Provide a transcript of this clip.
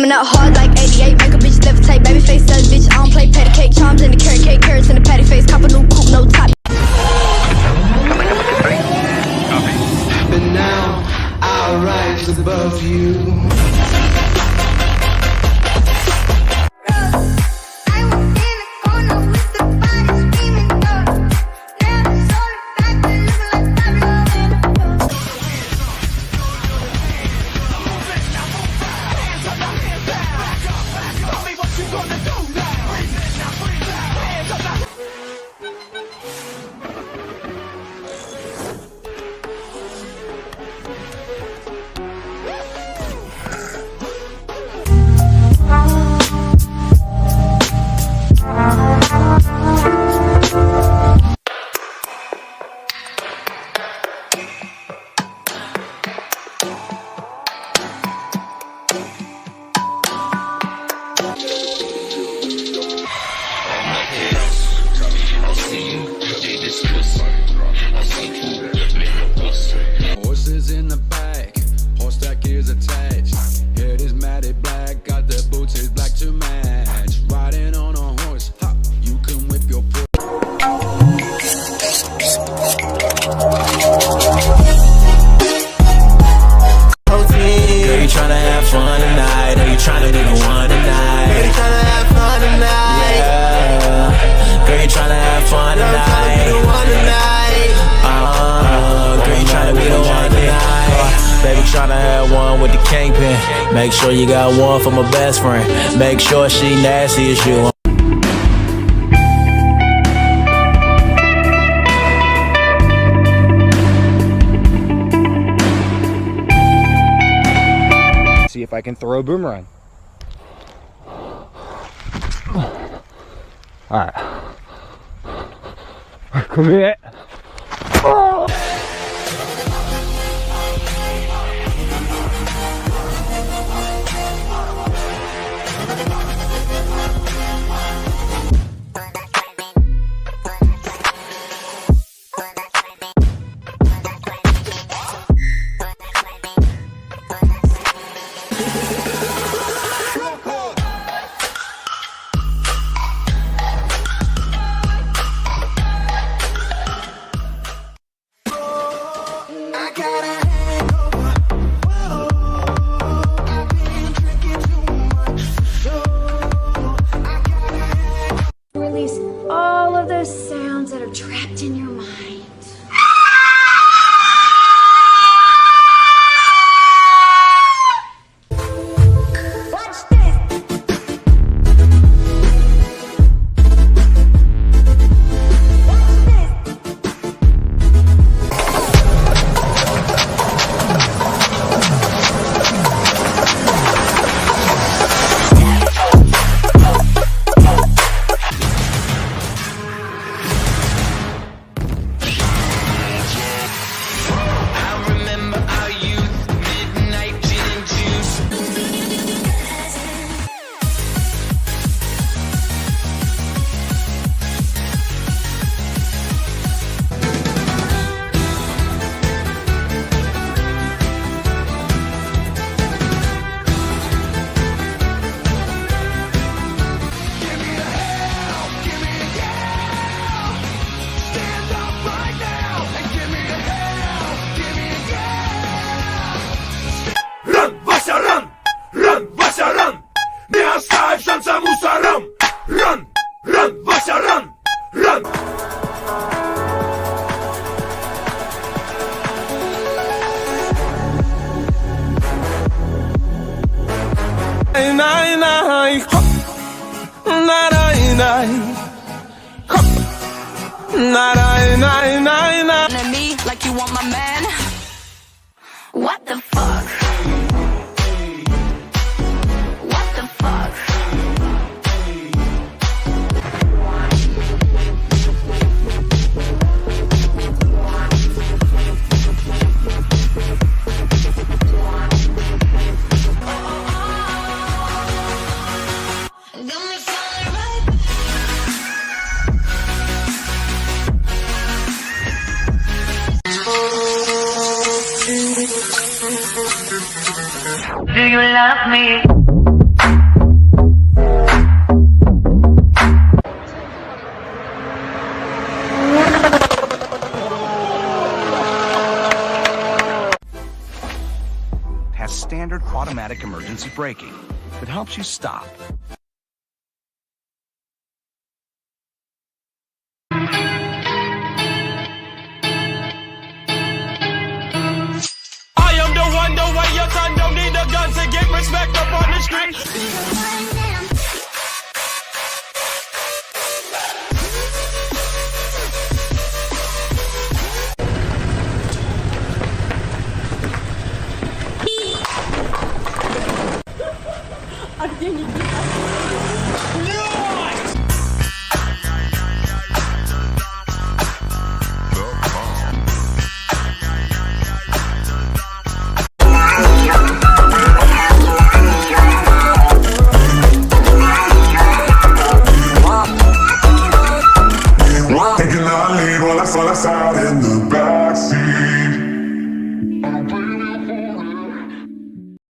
coming out hard like 88. Make a bitch levitate. Baby face selling bitch. I don't play patty cake. Charms in the carrot cake. Carrots in the patty face. Cop a new coupe, no top. But now I'll rise above you. Horses in the back, horse stack is attached. Head is matted black, got the boots is black to match. Riding on a horse, ha, you can whip your foot. Girl, you tryna have fun tonight, or you tryna be the one tonight? Girl, you tryna have fun tonight. Yeah. Girl, you tryna have fun tonight. Girl, you tryna be the one tonight. Baby, tryna have one with the kingpin. Make sure you got one for my best friend. Make sure she nasty as you. See if I can throw a boomerang. Alright. Come here. Oh. Release all of those sounds that are trapped in your mind. Watch this. Me like you want my man. What the fuck? What the fuck? Do you love me? has standard automatic emergency braking that helps you stop. I am the one, the way your son don't need a gun to get respect up on the street. А где Никита?